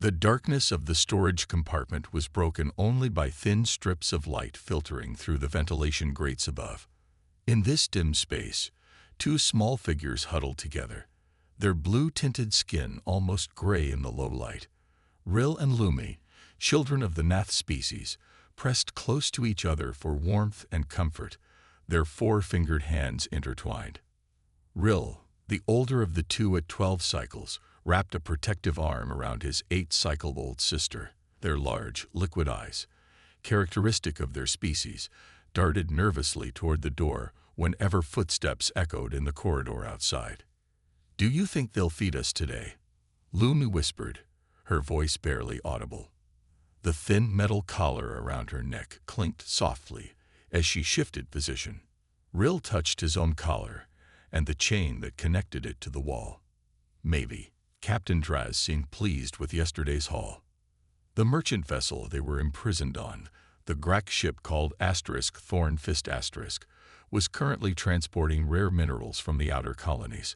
The darkness of the storage compartment was broken only by thin strips of light filtering through the ventilation grates above. In this dim space, two small figures huddled together, their blue-tinted skin almost gray in the low light. Rill and Lumi, children of the Nath species, pressed close to each other for warmth and comfort, their four-fingered hands intertwined. Rill, the older of the two at 12 cycles, wrapped a protective arm around his 8-cycle-old sister. Their large, liquid eyes, characteristic of their species, darted nervously toward the door whenever footsteps echoed in the corridor outside. "Do you think they'll feed us today?" Lumi whispered, her voice barely audible. The thin metal collar around her neck clinked softly as she shifted position. Rill touched his own collar and the chain that connected it to the wall. "Maybe." Captain Draz seemed pleased with yesterday's haul. The merchant vessel they were imprisoned on, the Grak ship called Thorn Fist Asterisk, was currently transporting rare minerals from the outer colonies.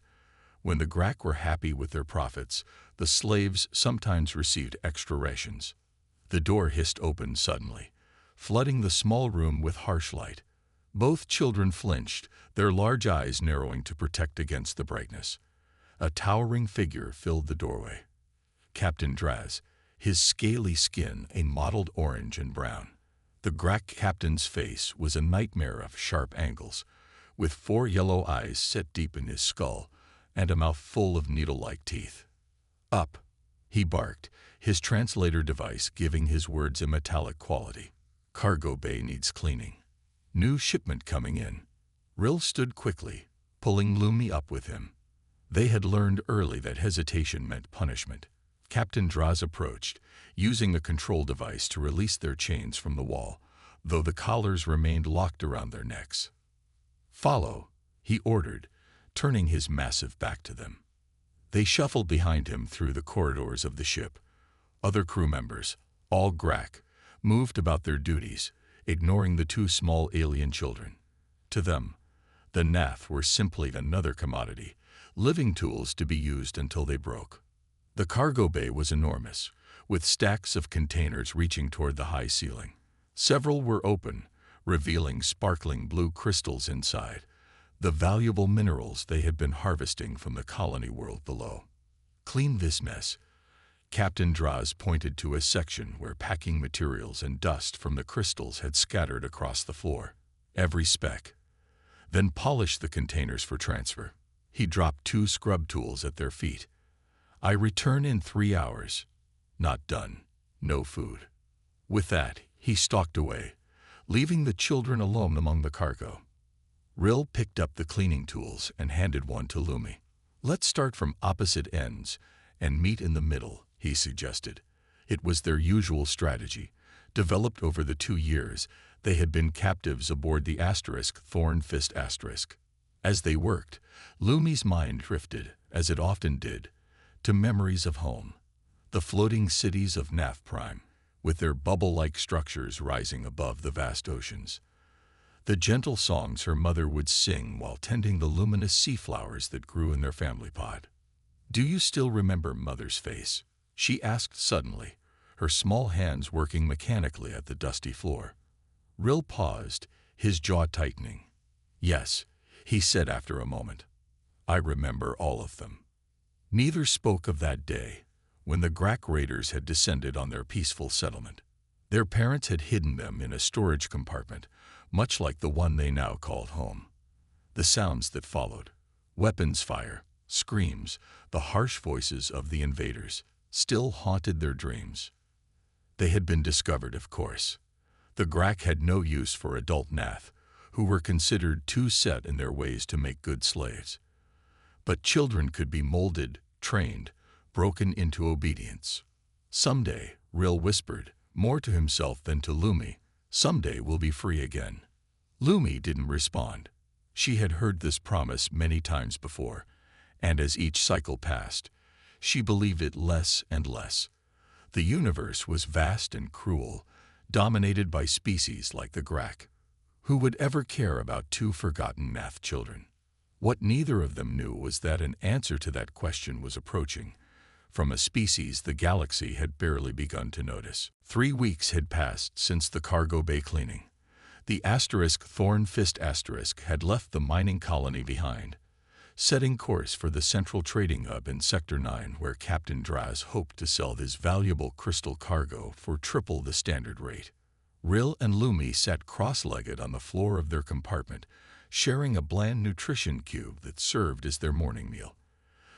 When the Grak were happy with their profits, the slaves sometimes received extra rations. The door hissed open suddenly, flooding the small room with harsh light. Both children flinched, their large eyes narrowing to protect against the brightness. A towering figure filled the doorway. Captain Draz, his scaly skin a mottled orange and brown. The Grak captain's face was a nightmare of sharp angles, with 4 yellow eyes set deep in his skull and a mouth full of needle-like teeth. "Up," he barked, his translator device giving his words a metallic quality. "Cargo bay needs cleaning. New shipment coming in." Rill stood quickly, pulling Lumi up with him. They had learned early that hesitation meant punishment. Captain Draz approached, using a control device to release their chains from the wall, though the collars remained locked around their necks. "Follow," he ordered, turning his massive back to them. They shuffled behind him through the corridors of the ship. Other crew members, all Grak, moved about their duties, ignoring the 2 small alien children. To them, the Nath were simply another commodity, living tools to be used until they broke. The cargo bay was enormous, with stacks of containers reaching toward the high ceiling. Several were open, revealing sparkling blue crystals inside, the valuable minerals they had been harvesting from the colony world below. "Clean this mess." Captain Draz pointed to a section where packing materials and dust from the crystals had scattered across the floor. "Every speck. Then polish the containers for transfer." He dropped 2 scrub tools at their feet. "I return in 3 hours." "Not done. No food." With that, he stalked away, leaving the children alone among the cargo. Rill picked up the cleaning tools and handed one to Lumi. "Let's start from opposite ends and meet in the middle," he suggested. It was their usual strategy, developed over the 2 years they had been captives aboard the Thorn Fist Asterisk. As they worked, Lumi's mind drifted, as it often did, to memories of home. The floating cities of Nath Prime, with their bubble-like structures rising above the vast oceans. The gentle songs her mother would sing while tending the luminous sea flowers that grew in their family pot. "Do you still remember Mother's face?" she asked suddenly, her small hands working mechanically at the dusty floor. Rill paused, his jaw tightening. "Yes," he said after a moment. "I remember all of them." Neither spoke of that day, when the Grak raiders had descended on their peaceful settlement. Their parents had hidden them in a storage compartment, much like the one they now called home. The sounds that followed, weapons fire, screams, the harsh voices of the invaders, still haunted their dreams. They had been discovered, of course. The Grak had no use for adult Nath, who were considered too set in their ways to make good slaves. But children could be molded, trained, broken into obedience. "Someday," Rill whispered, more to himself than to Lumi, "someday we'll be free again." Lumi didn't respond. She had heard this promise many times before, and as each cycle passed, she believed it less and less. The universe was vast and cruel, dominated by species like the Grak. Who would ever care about 2 forgotten Nath children? What neither of them knew was that an answer to that question was approaching, from a species the galaxy had barely begun to notice. 3 weeks had passed since the cargo bay cleaning. The Thorn Fist had left the mining colony behind, setting course for the central trading hub in Sector 9, where Captain Draz hoped to sell his valuable crystal cargo for triple the standard rate. Rill and Lumi sat cross-legged on the floor of their compartment, sharing a bland nutrition cube that served as their morning meal.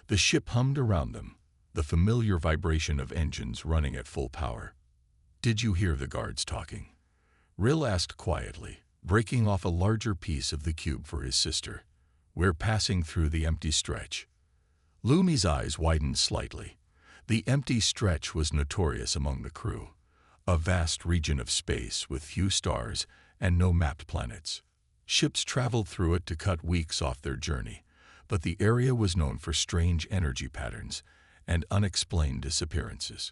The ship hummed around them, the familiar vibration of engines running at full power. "Did you hear the guards talking?" Rill asked quietly, breaking off a larger piece of the cube for his sister. "We're passing through the empty stretch." Lumi's eyes widened slightly. The empty stretch was notorious among the crew, a vast region of space with few stars and no mapped planets. Ships traveled through it to cut weeks off their journey, but the area was known for strange energy patterns and unexplained disappearances.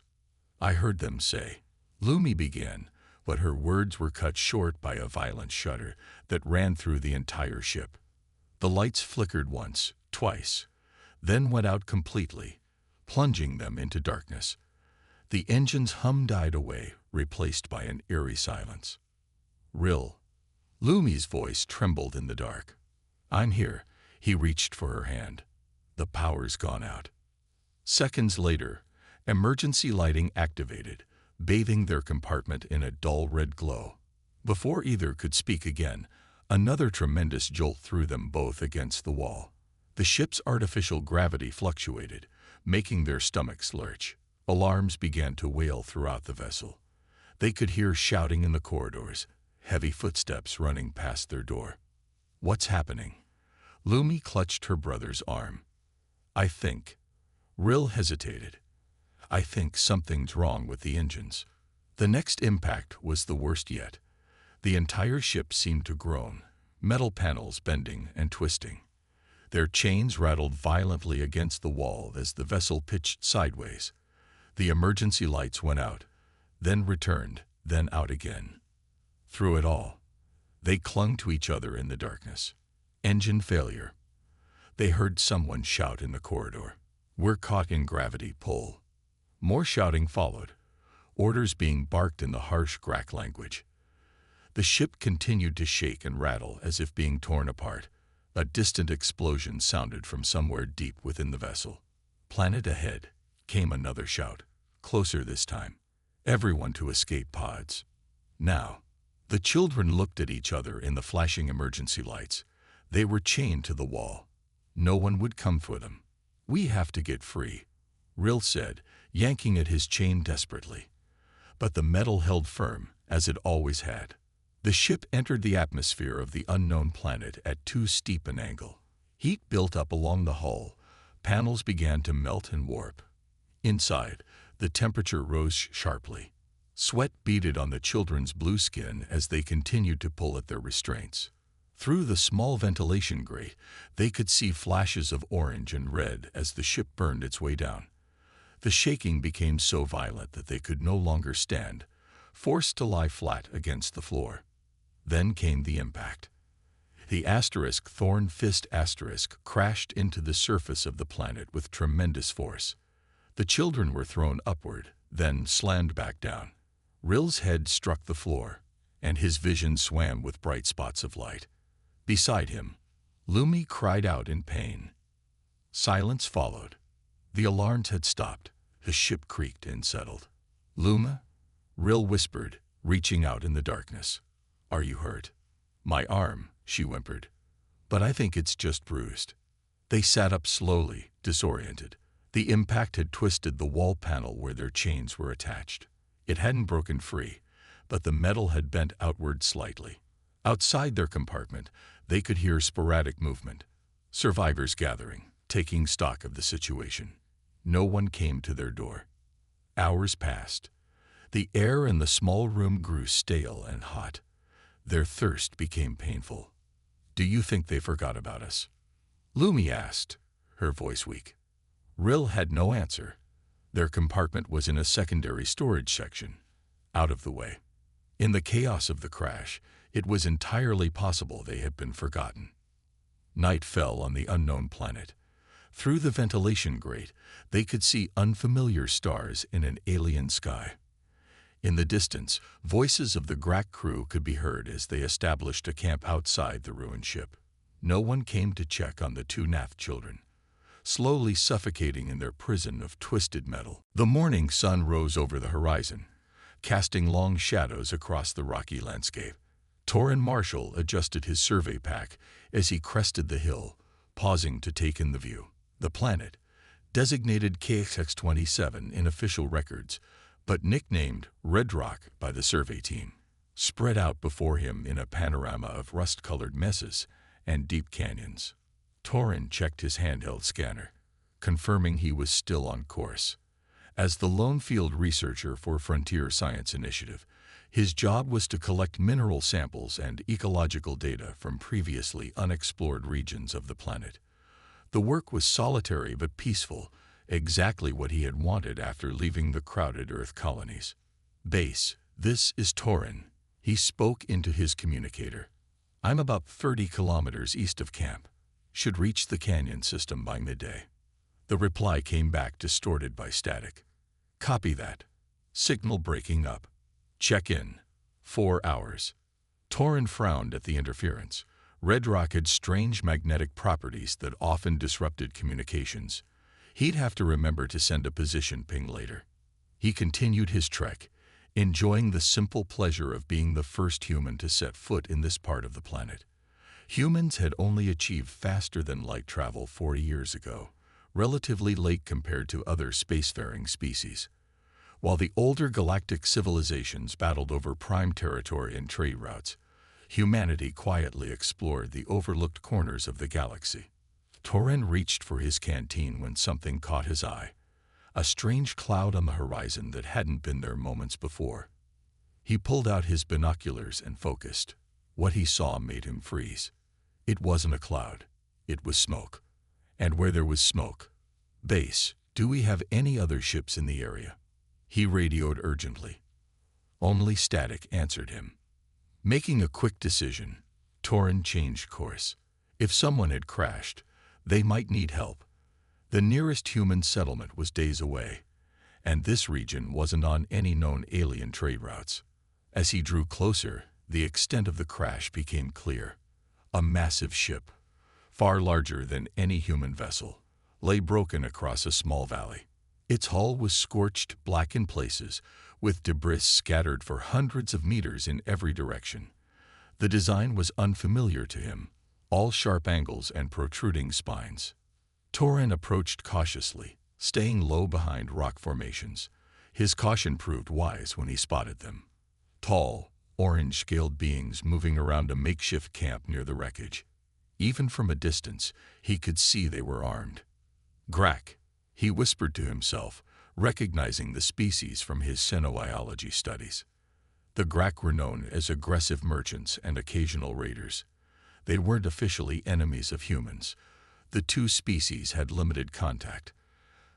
"I heard them say," Lumi began, but her words were cut short by a violent shudder that ran through the entire ship. The lights flickered once, twice, then went out completely, plunging them into darkness. The engine's hum died away, replaced by an eerie silence. "Rill." Lumi's voice trembled in the dark. "I'm here." He reached for her hand. "The power's gone out." Seconds later, emergency lighting activated, bathing their compartment in a dull red glow. Before either could speak again, another tremendous jolt threw them both against the wall. The ship's artificial gravity fluctuated, making their stomachs lurch. Alarms began to wail throughout the vessel. They could hear shouting in the corridors, heavy footsteps running past their door. "What's happening?" Lumi clutched her brother's arm. "I think." Rill hesitated. "I think something's wrong with the engines." The next impact was the worst yet. The entire ship seemed to groan, metal panels bending and twisting. Their chains rattled violently against the wall as the vessel pitched sideways. The emergency lights went out, then returned, then out again. Through it all, they clung to each other in the darkness. Engine failure. They heard someone shout in the corridor. "We're caught in gravity pull." More shouting followed, orders being barked in the harsh Grak language. The ship continued to shake and rattle as if being torn apart. A distant explosion sounded from somewhere deep within the vessel. "Planet ahead," came another shout, closer this time. "Everyone to escape pods." Now, the children looked at each other in the flashing emergency lights. They were chained to the wall. No one would come for them. "We have to get free," Rill said, yanking at his chain desperately. But the metal held firm, as it always had. The ship entered the atmosphere of the unknown planet at too steep an angle. Heat built up along the hull. Panels began to melt and warp. Inside, the temperature rose sharply. Sweat beaded on the children's blue skin as they continued to pull at their restraints. Through the small ventilation grate, they could see flashes of orange and red as the ship burned its way down. The shaking became so violent that they could no longer stand, forced to lie flat against the floor. Then came the impact. The Thorn Fist crashed into the surface of the planet with tremendous force. The children were thrown upward, then slammed back down. Rill's head struck the floor, and his vision swam with bright spots of light. Beside him, Lumi cried out in pain. Silence followed. The alarms had stopped. The ship creaked and settled. "Luma?" Rill whispered, reaching out in the darkness. "Are you hurt?" "My arm," she whimpered. "But I think it's just bruised." They sat up slowly, disoriented. The impact had twisted the wall panel where their chains were attached. It hadn't broken free, but the metal had bent outward slightly. Outside their compartment, they could hear sporadic movement. Survivors gathering, taking stock of the situation. No one came to their door. Hours passed. The air in the small room grew stale and hot. Their thirst became painful. "Do you think they forgot about us?" Lumi asked, her voice weak. Rill had no answer. Their compartment was in a secondary storage section, out of the way. In the chaos of the crash, it was entirely possible they had been forgotten. Night fell on the unknown planet. Through the ventilation grate, they could see unfamiliar stars in an alien sky. In the distance, voices of the Grak crew could be heard as they established a camp outside the ruined ship. No one came to check on the two Nath children, slowly suffocating in their prison of twisted metal. The morning sun rose over the horizon, casting long shadows across the rocky landscape. Torrin Marshall adjusted his survey pack as he crested the hill, pausing to take in the view. The planet, designated KX-27 in official records, but nicknamed Red Rock by the survey team, spread out before him in a panorama of rust-colored mesas and deep canyons. Torrin checked his handheld scanner, confirming he was still on course. As the lone field researcher for Frontier Science Initiative, his job was to collect mineral samples and ecological data from previously unexplored regions of the planet. The work was solitary but peaceful, exactly what he had wanted after leaving the crowded Earth colonies. "Base, this is Torrin," he spoke into his communicator. "I'm about 30 kilometers east of camp. Should reach the canyon system by midday." The reply came back distorted by static. "Copy that. Signal breaking up. Check in. 4 hours." Torrin frowned at the interference. Red Rock had strange magnetic properties that often disrupted communications. He'd have to remember to send a position ping later. He continued his trek, enjoying the simple pleasure of being the first human to set foot in this part of the planet. Humans had only achieved faster-than-light travel 40 years ago, relatively late compared to other spacefaring species. While the older galactic civilizations battled over prime territory and trade routes, humanity quietly explored the overlooked corners of the galaxy. Torrin reached for his canteen when something caught his eye, a strange cloud on the horizon that hadn't been there moments before. He pulled out his binoculars and focused. What he saw made him freeze. It wasn't a cloud. It was smoke. And where there was smoke, "Base, do we have any other ships in the area?" He radioed urgently. Only static answered him. Making a quick decision, Torrin changed course. If someone had crashed, they might need help. The nearest human settlement was days away, and this region wasn't on any known alien trade routes. As he drew closer, the extent of the crash became clear. A massive ship, far larger than any human vessel, lay broken across a small valley. Its hull was scorched black in places, with debris scattered for hundreds of meters in every direction. The design was unfamiliar to him, all sharp angles and protruding spines. Torrin approached cautiously, staying low behind rock formations. His caution proved wise when he spotted them. Tall, orange-scaled beings moving around a makeshift camp near the wreckage. Even from a distance, he could see they were armed. "Grak," he whispered to himself, recognizing the species from his xenobiology studies. The Grak were known as aggressive merchants and occasional raiders. They weren't officially enemies of humans. The two species had limited contact,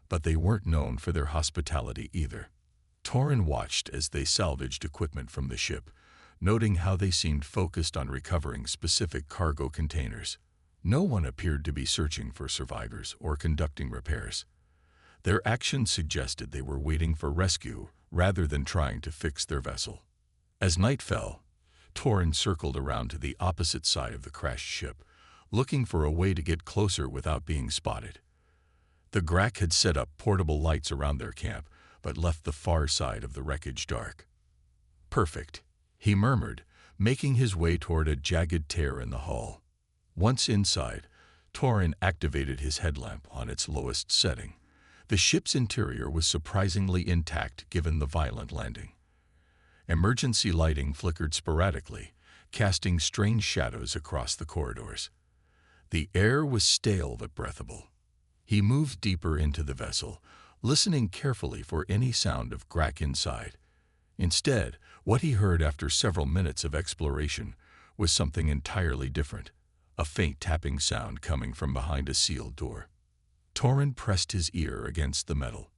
but they weren't known for their hospitality either. Torrin watched as they salvaged equipment from the ship, noting how they seemed focused on recovering specific cargo containers. No one appeared to be searching for survivors or conducting repairs. Their actions suggested they were waiting for rescue rather than trying to fix their vessel. As night fell, Torrin circled around to the opposite side of the crashed ship, looking for a way to get closer without being spotted. The Grak had set up portable lights around their camp, but left the far side of the wreckage dark. "Perfect," he murmured, making his way toward a jagged tear in the hull. Once inside, Torrin activated his headlamp on its lowest setting. The ship's interior was surprisingly intact given the violent landing. Emergency lighting flickered sporadically, casting strange shadows across the corridors. The air was stale but breathable. He moved deeper into the vessel, listening carefully for any sound of Grak inside. Instead, what he heard after several minutes of exploration was something entirely different, a faint tapping sound coming from behind a sealed door. Torrin pressed his ear against the metal.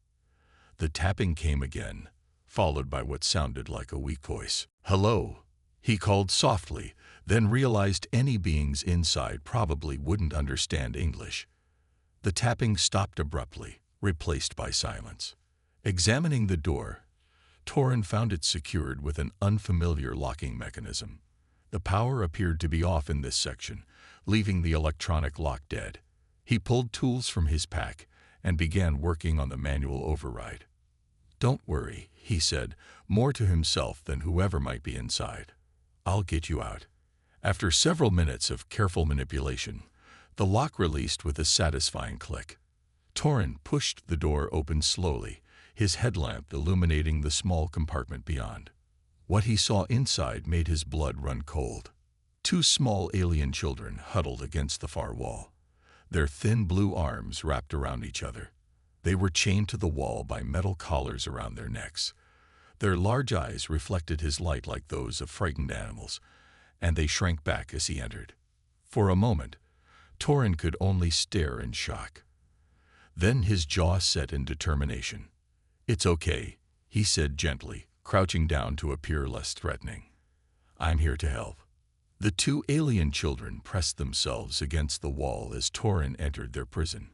The tapping came again, followed by what sounded like a weak voice. "Hello," he called softly, then realized any beings inside probably wouldn't understand English. The tapping stopped abruptly, replaced by silence. Examining the door, Torin found it secured with an unfamiliar locking mechanism. The power appeared to be off in this section, leaving the electronic lock dead. He pulled tools from his pack and began working on the manual override. "Don't worry," he said, more to himself than whoever might be inside. "I'll get you out." After several minutes of careful manipulation, the lock released with a satisfying click. Torin pushed the door open slowly, his headlamp illuminating the small compartment beyond. What he saw inside made his blood run cold. Two small alien children huddled against the far wall, their thin blue arms wrapped around each other. They were chained to the wall by metal collars around their necks. Their large eyes reflected his light like those of frightened animals, and they shrank back as he entered. For a moment, Torin could only stare in shock. Then his jaw set in determination. "It's okay," he said gently, crouching down to appear less threatening. "I'm here to help." The two alien children pressed themselves against the wall as Torin entered their prison.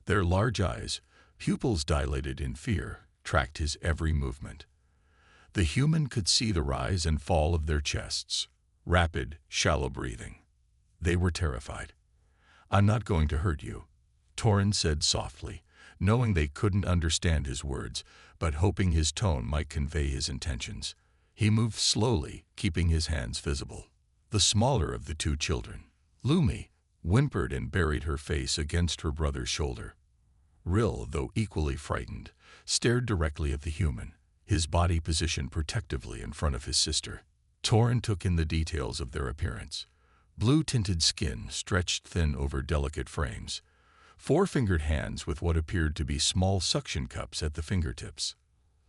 Their large eyes, pupils dilated in fear, tracked his every movement. The human could see the rise and fall of their chests, rapid, shallow breathing. They were terrified. "I'm not going to hurt you," Torin said softly, knowing they couldn't understand his words, but hoping his tone might convey his intentions. He moved slowly, keeping his hands visible. The smaller of the two children, Lumi, whimpered and buried her face against her brother's shoulder. Rill, though equally frightened, stared directly at the human, his body positioned protectively in front of his sister. Torin took in the details of their appearance. Blue-tinted skin stretched thin over delicate frames. Four-fingered hands with what appeared to be small suction cups at the fingertips.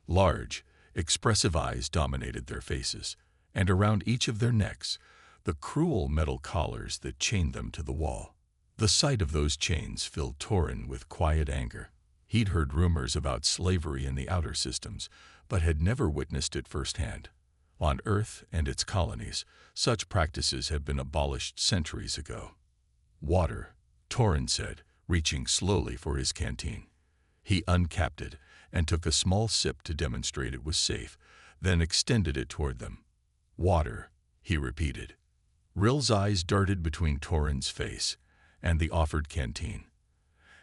Large, expressive eyes dominated their faces, and around each of their necks, the cruel metal collars that chained them to the wall. The sight of those chains filled Torin with quiet anger. He'd heard rumors about slavery in the outer systems, but had never witnessed it firsthand. On Earth and its colonies, such practices had been abolished centuries ago. "Water," Torin said, reaching slowly for his canteen. He uncapped it and took a small sip to demonstrate it was safe, then extended it toward them. "Water," he repeated. Rill's eyes darted between Torin's face and the offered canteen.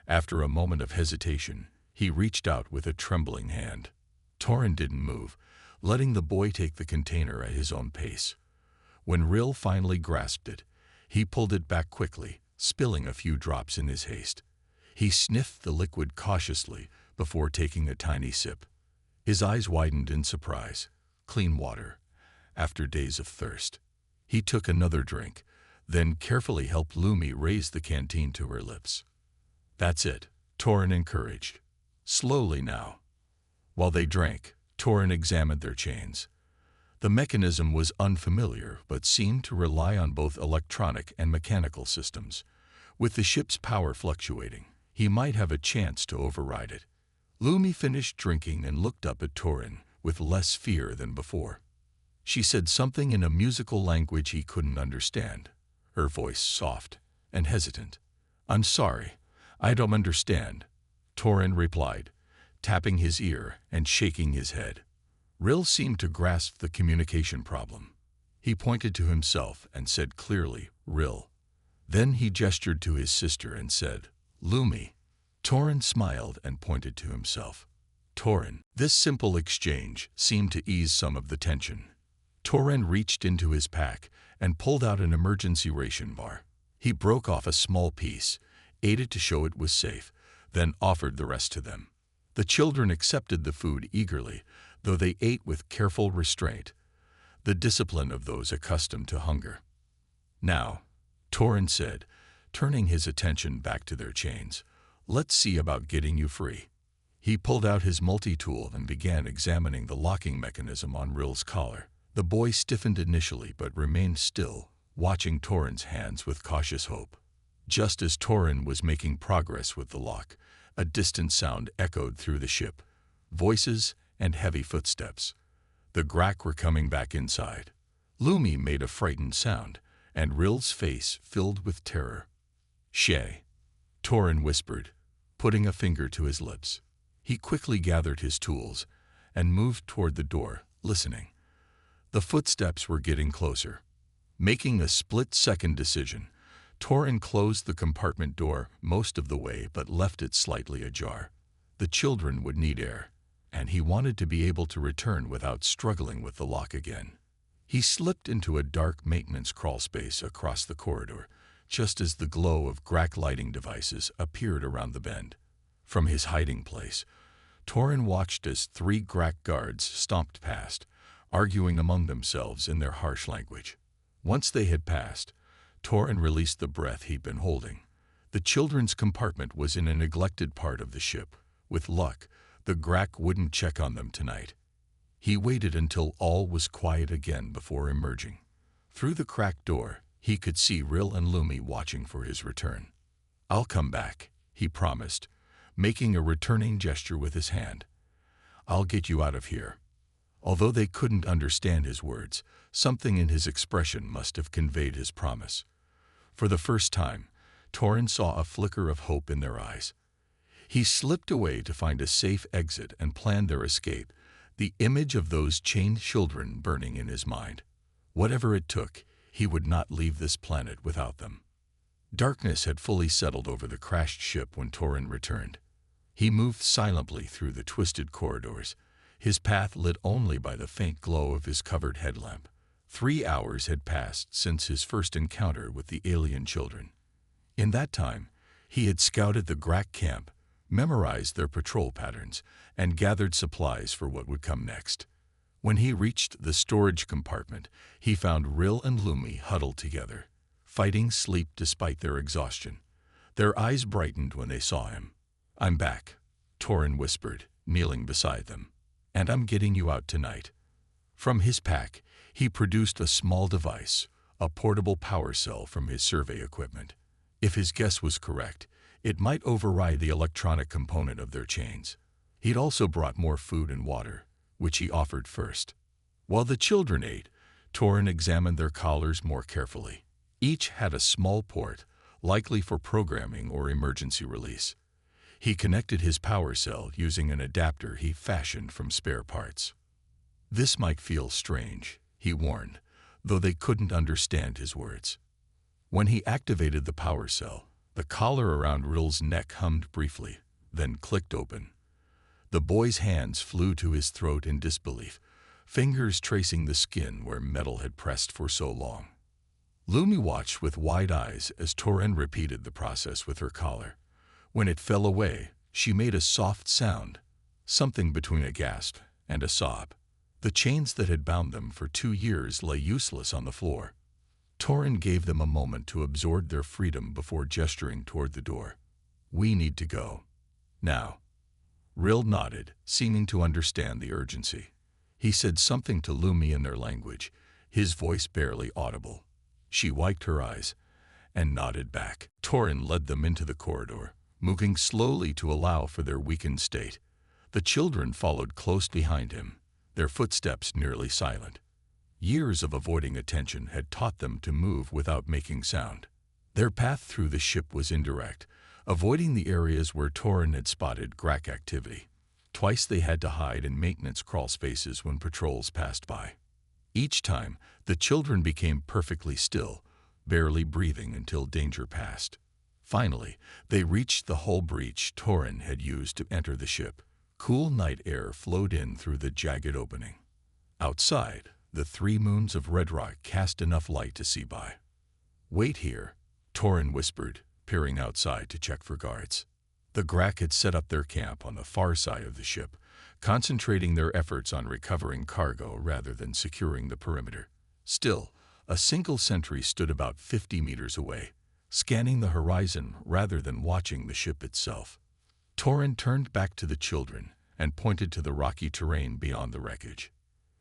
After a moment of hesitation, he reached out with a trembling hand. Torin didn't move, letting the boy take the container at his own pace. When Rill finally grasped it, he pulled it back quickly, spilling a few drops in his haste. He sniffed the liquid cautiously before taking a tiny sip. His eyes widened in surprise. Clean water, after days of thirst. He took another drink, then carefully helped Lumi raise the canteen to her lips. "That's it," Torin encouraged. "Slowly now." While they drank, Torin examined their chains. The mechanism was unfamiliar, but seemed to rely on both electronic and mechanical systems. With the ship's power fluctuating, he might have a chance to override it. Lumi finished drinking and looked up at Torin with less fear than before. She said something in a musical language he couldn't understand, her voice soft and hesitant. "I'm sorry, I don't understand," Torin replied, tapping his ear and shaking his head. Rill seemed to grasp the communication problem. He pointed to himself and said clearly, "Rill." Then he gestured to his sister and said, "Lumi." Torin smiled and pointed to himself. "Torin." This simple exchange seemed to ease some of the tension. Torin reached into his pack and pulled out an emergency ration bar. He broke off a small piece, ate it to show it was safe, then offered the rest to them. The children accepted the food eagerly, though they ate with careful restraint, the discipline of those accustomed to hunger. "Now," Torin said, turning his attention back to their chains, "let's see about getting you free." He pulled out his multi-tool and began examining the locking mechanism on Rill's collar. The boy stiffened initially but remained still, watching Torin's hands with cautious hope. Just as Torin was making progress with the lock, a distant sound echoed through the ship. Voices and heavy footsteps. The Grak were coming back inside. Lumi made a frightened sound, and Rill's face filled with terror. "Shay." Torin whispered, putting a finger to his lips. He quickly gathered his tools and moved toward the door, listening. The footsteps were getting closer. Making a split-second decision, Torin closed the compartment door most of the way but left it slightly ajar. The children would need air, and he wanted to be able to return without struggling with the lock again. He slipped into a dark maintenance crawlspace across the corridor, just as the glow of GRAC lighting devices appeared around the bend. From his hiding place, Torin watched as 3 GRAC guards stomped past, arguing among themselves in their harsh language. Once they had passed, Torin released the breath he'd been holding. The children's compartment was in a neglected part of the ship. With luck, the GRAC wouldn't check on them tonight. He waited until all was quiet again before emerging. Through the cracked door, he could see Rill and Lumi watching for his return. "I'll come back," he promised, making a returning gesture with his hand. "I'll get you out of here." Although they couldn't understand his words, something in his expression must have conveyed his promise. For the first time, Torin saw a flicker of hope in their eyes. He slipped away to find a safe exit and planned their escape, the image of those chained children burning in his mind. Whatever it took, he would not leave this planet without them. Darkness had fully settled over the crashed ship when Torin returned. He moved silently through the twisted corridors, his path lit only by the faint glow of his covered headlamp. 3 hours had passed since his first encounter with the alien children. In that time, he had scouted the GRAC camp, memorized their patrol patterns, and gathered supplies for what would come next. When he reached the storage compartment, he found Rill and Lumi huddled together, fighting sleep despite their exhaustion. Their eyes brightened when they saw him. "I'm back," Torin whispered, kneeling beside them. "And I'm getting you out tonight." From his pack, he produced a small device, a portable power cell from his survey equipment. If his guess was correct, it might override the electronic component of their chains. He'd also brought more food and water, which he offered first. While the children ate, Torin examined their collars more carefully. Each had a small port, likely for programming or emergency release. He connected his power cell using an adapter he fashioned from spare parts. "This might feel strange," he warned, though they couldn't understand his words. When he activated the power cell, the collar around Rill's neck hummed briefly, then clicked open. The boy's hands flew to his throat in disbelief, fingers tracing the skin where metal had pressed for so long. Lumi watched with wide eyes as Torin repeated the process with her collar. When it fell away, she made a soft sound, something between a gasp and a sob. The chains that had bound them for 2 years lay useless on the floor. Torin gave them a moment to absorb their freedom before gesturing toward the door. "We need to go. Now." Rill nodded, seeming to understand the urgency. He said something to Lumi in their language, his voice barely audible. She wiped her eyes and nodded back. Torin led them into the corridor, moving slowly to allow for their weakened state. The children followed close behind him, their footsteps nearly silent. Years of avoiding attention had taught them to move without making sound. Their path through the ship was indirect, avoiding the areas where Torin had spotted GRAC activity. Twice they had to hide in maintenance crawl spaces when patrols passed by. Each time, the children became perfectly still, barely breathing until danger passed. Finally, they reached the hull breach Torin had used to enter the ship. Cool night air flowed in through the jagged opening. Outside, the 3 moons of red rock cast enough light to see by. "Wait here," Torin whispered, peering outside to check for guards. The GRAC had set up their camp on the far side of the ship, concentrating their efforts on recovering cargo rather than securing the perimeter. Still, a single sentry stood about 50 meters away, scanning the horizon rather than watching the ship itself. Torin turned back to the children and pointed to the rocky terrain beyond the wreckage.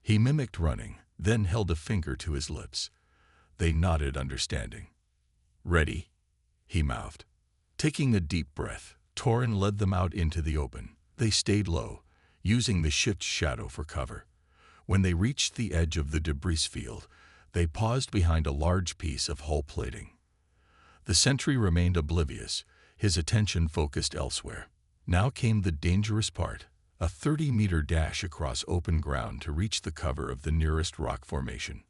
He mimicked running, then held a finger to his lips. They nodded understanding. "Ready?" he mouthed. Taking a deep breath, Torin led them out into the open. They stayed low, using the ship's shadow for cover. When they reached the edge of the debris field, they paused behind a large piece of hull plating. The sentry remained oblivious, his attention focused elsewhere. Now came the dangerous part, a 30-meter dash across open ground to reach the cover of the nearest rock formation.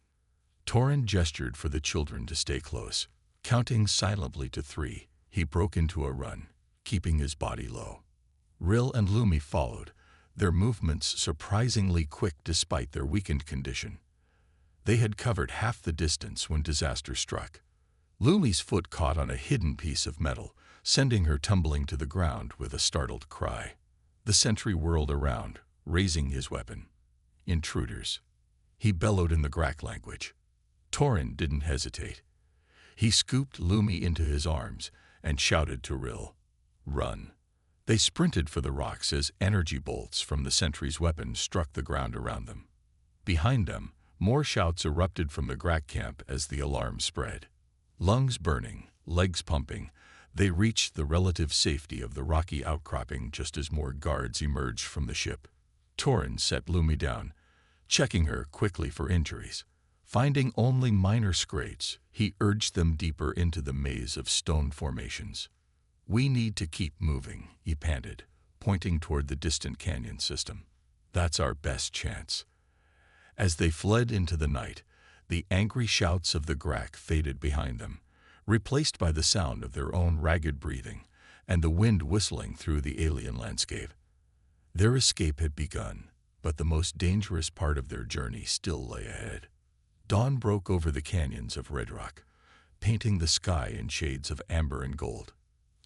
Torin gestured for the children to stay close. Counting silently to 3, he broke into a run, keeping his body low. Rill and Lumi followed, their movements surprisingly quick despite their weakened condition. They had covered half the distance when disaster struck. Lumi's foot caught on a hidden piece of metal, sending her tumbling to the ground with a startled cry. The sentry whirled around, raising his weapon. "Intruders," he bellowed in the Grak language. Torin didn't hesitate. He scooped Lumi into his arms and shouted to Rill, "Run." They sprinted for the rocks as energy bolts from the sentry's weapon struck the ground around them. Behind them, more shouts erupted from the Grak camp as the alarm spread. Lungs burning, legs pumping, they reached the relative safety of the rocky outcropping just as more guards emerged from the ship. Torin set Lumi down, checking her quickly for injuries. Finding only minor scrapes, he urged them deeper into the maze of stone formations. "We need to keep moving," he panted, pointing toward the distant canyon system. "That's our best chance." As they fled into the night, the angry shouts of the Grak faded behind them, replaced by the sound of their own ragged breathing and the wind whistling through the alien landscape. Their escape had begun, but the most dangerous part of their journey still lay ahead. Dawn broke over the canyons of Red Rock, painting the sky in shades of amber and gold.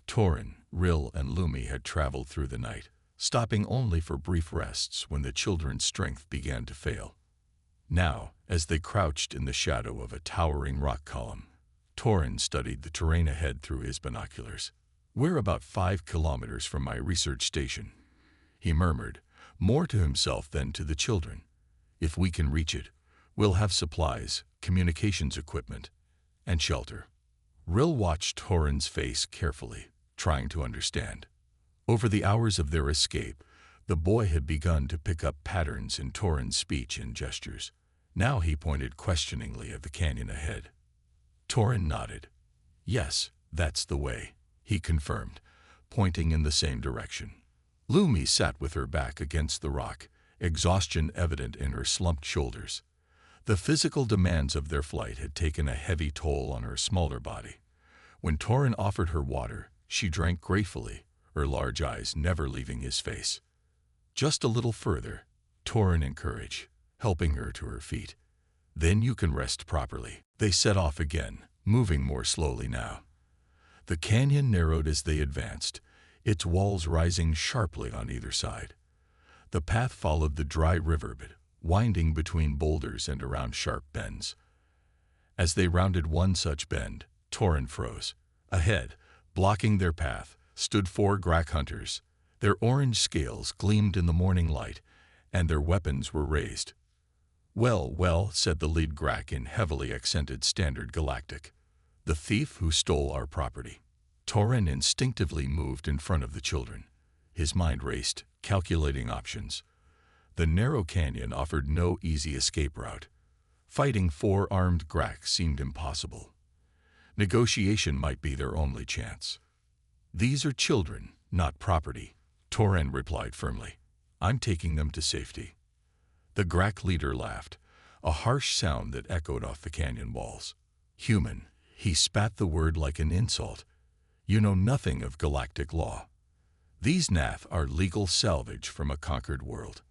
Torin, Rill, and Lumi had traveled through the night, stopping only for brief rests when the children's strength began to fail. Now, as they crouched in the shadow of a towering rock column, Torin studied the terrain ahead through his binoculars. "We're about 5 kilometers from my research station," he murmured, more to himself than to the children. "If we can reach it, we'll have supplies, communications equipment, and shelter." Rill watched Torin's face carefully, trying to understand. Over the hours of their escape, the boy had begun to pick up patterns in Torin's speech and gestures. Now he pointed questioningly at the canyon ahead. Torin nodded. "Yes, that's the way," he confirmed, pointing in the same direction. Lumi sat with her back against the rock, exhaustion evident in her slumped shoulders. The physical demands of their flight had taken a heavy toll on her smaller body. When Torin offered her water, she drank gratefully, her large eyes never leaving his face. "Just a little further," Torin encouraged, helping her to her feet. "Then you can rest properly." They set off again, moving more slowly now. The canyon narrowed as they advanced, its walls rising sharply on either side. The path followed the dry riverbed, winding between boulders and around sharp bends. As they rounded one such bend, Torin froze. Ahead, blocking their path, stood 4 Grak hunters. Their orange scales gleamed in the morning light, and their weapons were raised. "Well, well," said the lead Grak in heavily accented Standard Galactic. "The thief who stole our property." Torin instinctively moved in front of the children. His mind raced, calculating options. The narrow canyon offered no easy escape route. Fighting 4 armed Grak seemed impossible. Negotiation might be their only chance. "These are children, not property," Torin replied firmly. "I'm taking them to safety." The Grak leader laughed, a harsh sound that echoed off the canyon walls. "Human," he spat the word like an insult. "You know nothing of galactic law. These Nath are legal salvage from a conquered world."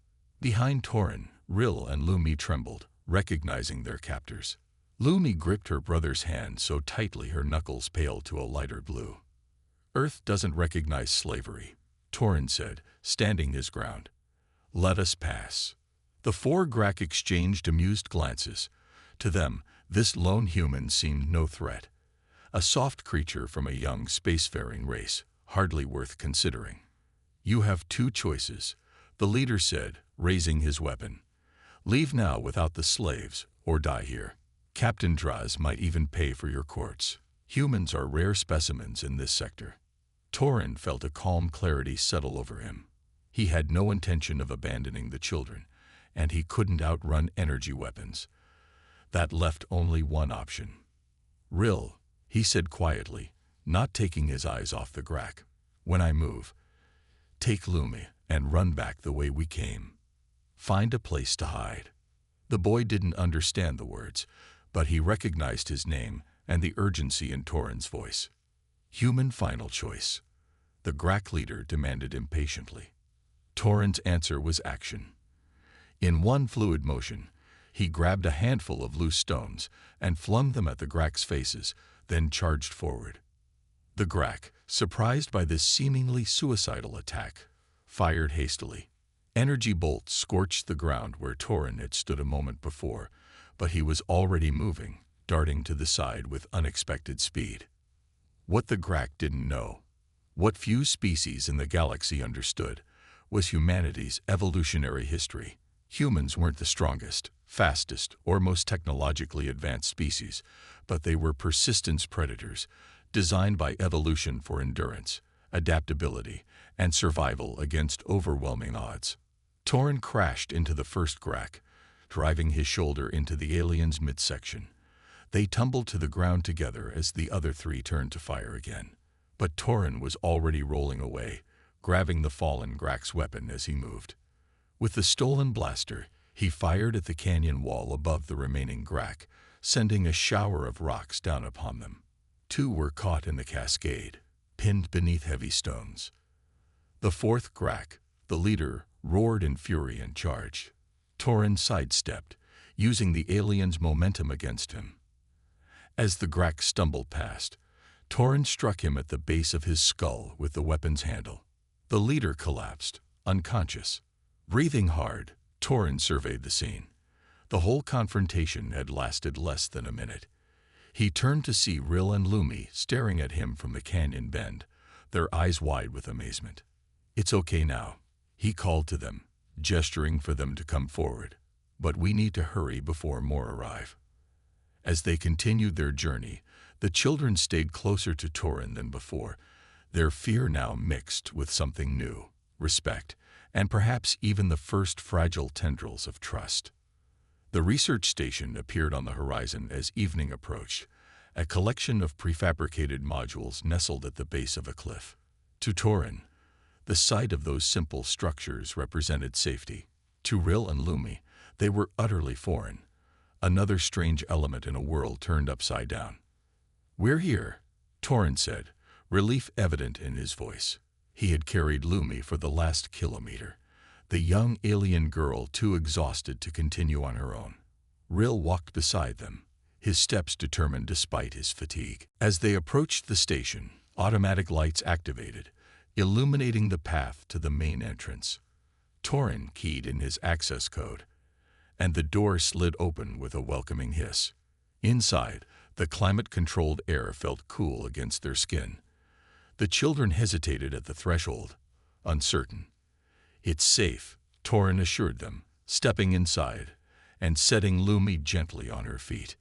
Behind Torin, Rill and Lumi trembled, recognizing their captors. Lumi gripped her brother's hand so tightly her knuckles paled to a lighter blue. "Earth doesn't recognize slavery," Torin said, standing his ground. "Let us pass." The 4 Grak exchanged amused glances. To them, this lone human seemed no threat. A soft creature from a young spacefaring race, hardly worth considering. "You have 2 choices," the leader said, raising his weapon. "Leave now without the slaves, or die here. Captain Draz might even pay for your courts. Humans are rare specimens in this sector." Torin felt a calm clarity settle over him. He had no intention of abandoning the children, and he couldn't outrun energy weapons. That left only one option. "Rill," he said quietly, not taking his eyes off the Grak. "When I move, take Lumi and run back the way we came. Find a place to hide." The boy didn't understand the words, but he recognized his name and the urgency in Torin's voice. "Human final choice," the Grak leader demanded impatiently. Torin's answer was action. In one fluid motion, he grabbed a handful of loose stones and flung them at the Grak's faces, then charged forward. The Grak, surprised by this seemingly suicidal attack, fired hastily. Energy bolts scorched the ground where Torin had stood a moment before, but he was already moving, darting to the side with unexpected speed. What the Grak didn't know, what few species in the galaxy understood, was humanity's evolutionary history. Humans weren't the strongest, fastest, or most technologically advanced species, but they were persistence predators, designed by evolution for endurance, adaptability, and survival against overwhelming odds. Torin crashed into the first Grak, driving his shoulder into the alien's midsection. They tumbled to the ground together as the other three turned to fire again. But Torin was already rolling away, grabbing the fallen Grak's weapon as he moved. With the stolen blaster, he fired at the canyon wall above the remaining Grak, sending a shower of rocks down upon them. Two were caught in the cascade, pinned beneath heavy stones. The fourth Grak, the leader, roared in fury and charged. Torin sidestepped, using the alien's momentum against him. As the Grak stumbled past, Torin struck him at the base of his skull with the weapon's handle. The leader collapsed, unconscious. Breathing hard, Torin surveyed the scene. The whole confrontation had lasted less than a minute. He turned to see Rill and Lumi staring at him from the canyon bend, their eyes wide with amazement. "It's okay now," he called to them, gesturing for them to come forward. "But we need to hurry before more arrive." As they continued their journey, the children stayed closer to Torin than before, their fear now mixed with something new, respect, and perhaps even the first fragile tendrils of trust. The research station appeared on the horizon as evening approached, a collection of prefabricated modules nestled at the base of a cliff. To Torin, the sight of those simple structures represented safety. To Rill and Lumi, they were utterly foreign, another strange element in a world turned upside down. "We're here," Torin said, relief evident in his voice. He had carried Lumi for the last kilometer, the young alien girl too exhausted to continue on her own. Rill walked beside them, his steps determined despite his fatigue. As they approached the station, automatic lights activated, illuminating the path to the main entrance. Torin keyed in his access code, and the door slid open with a welcoming hiss. Inside, the climate-controlled air felt cool against their skin. The children hesitated at the threshold, uncertain. "It's safe," Torin assured them, stepping inside and setting Lumi gently on her feet.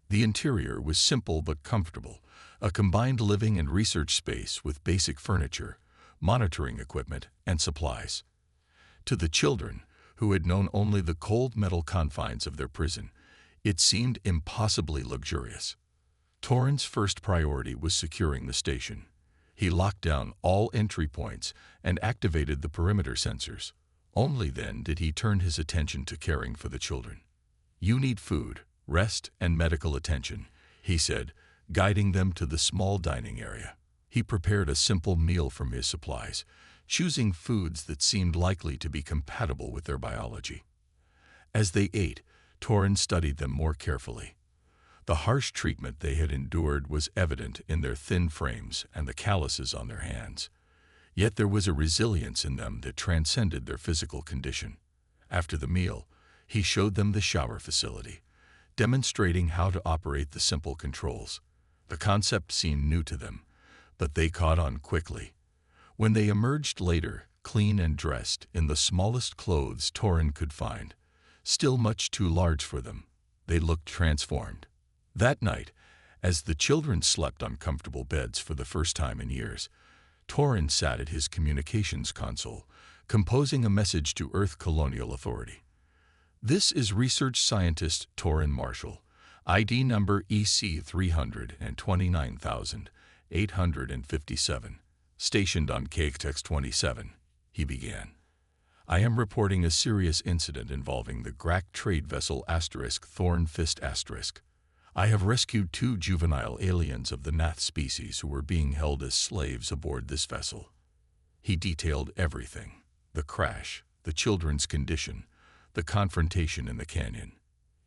The interior was simple but comfortable, a combined living and research space with basic furniture, monitoring equipment, and supplies. To the children, who had known only the cold metal confines of their prison, it seemed impossibly luxurious. Torin's first priority was securing the station. He locked down all entry points and activated the perimeter sensors. Only then did he turn his attention to caring for the children. "You need food, rest, and medical attention," he said, guiding them to the small dining area. He prepared a simple meal from his supplies, choosing foods that seemed likely to be compatible with their biology. As they ate, Torin studied them more carefully. The harsh treatment they had endured was evident in their thin frames and the calluses on their hands. Yet there was a resilience in them that transcended their physical condition. After the meal, he showed them the shower facility, demonstrating how to operate the simple controls. The concept seemed new to them, but they caught on quickly. When they emerged later, clean and dressed in the smallest clothes Torin could find, still much too large for them, they looked transformed. That night, as the children slept on comfortable beds for the first time in years, Torin sat at his communications console, composing a message to Earth Colonial Authority. "This is research scientist Torin Marshall, ID number EC 329,000, 857, stationed on KX 27, he began. I am reporting a serious incident involving the Grak trade vessel Thorn Fist *. I have rescued 2 juvenile aliens of the Nath species who were being held as slaves aboard this vessel. He detailed everything: the crash, the children's condition, the confrontation in the canyon.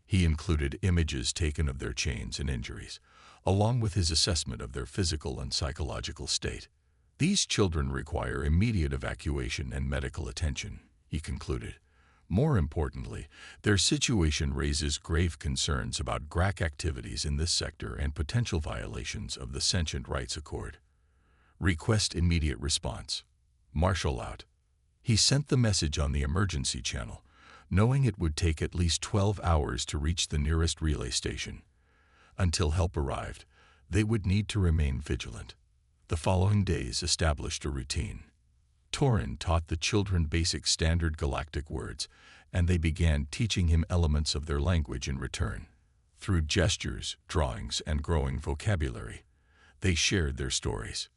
He included images taken of their chains and injuries, along with his assessment of their physical and psychological state. These children require immediate evacuation and medical attention, he concluded. More importantly, their situation raises grave concerns about Grak activities in this sector and potential violations of the Sentient Rights Accord. Request immediate response. Marshal out. He sent the message on the emergency channel, knowing it would take at least 12 hours to reach the nearest relay station. Until help arrived, they would need to remain vigilant. The following days established a routine. Torin taught the children basic standard galactic words, and they began teaching him elements of their language in return. Through gestures, drawings, and growing vocabulary, they shared their stories.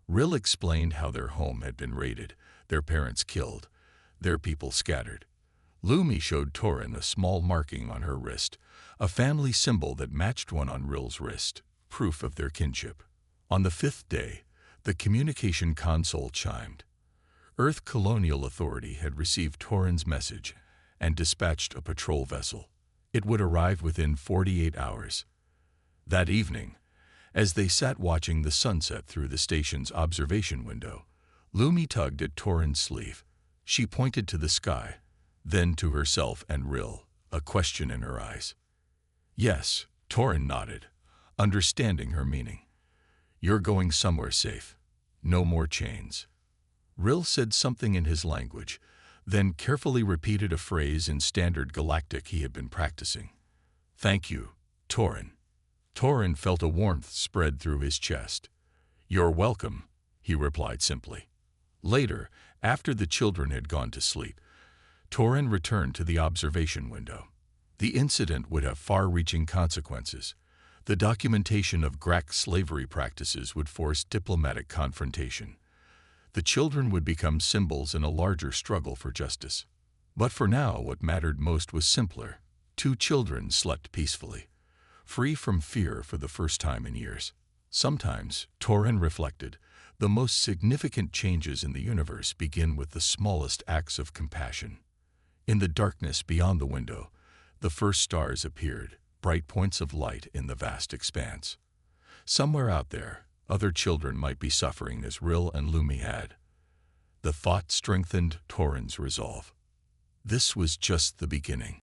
Rill explained how their home had been raided, their parents killed, their people scattered. Lumi showed Torin a small marking on her wrist, a family symbol that matched one on Rill's wrist, proof of their kinship. On the 5th day, the communication console chimed. Earth Colonial Authority had received Torin's message and dispatched a patrol vessel. It would arrive within 48 hours. That evening, as they sat watching the sunset through the station's observation window, Lumi tugged at Torin's sleeve. She pointed to the sky, then to herself and Rill, a question in her eyes. Yes, Torin nodded, understanding her meaning. You're going somewhere safe. No more chains. Rill said something in his language, then carefully repeated a phrase in standard galactic he had been practicing. Thank you, Torin. Torin felt a warmth spread through his chest. You're welcome, he replied simply. Later, after the children had gone to sleep, Torin returned to the observation window. The incident would have far-reaching consequences. The documentation of Grak slavery practices would force diplomatic confrontation. The children would become symbols in a larger struggle for justice. But for now, what mattered most was simpler. 2 children slept peacefully, free from fear for the first time in years. Sometimes, Torin reflected, the most significant changes in the universe begin with the smallest acts of compassion. In the darkness beyond the window, the first stars appeared, bright points of light in the vast expanse. Somewhere out there, other children might be suffering as Rill and Lumi had. The thought strengthened Torin's resolve. This was just the beginning.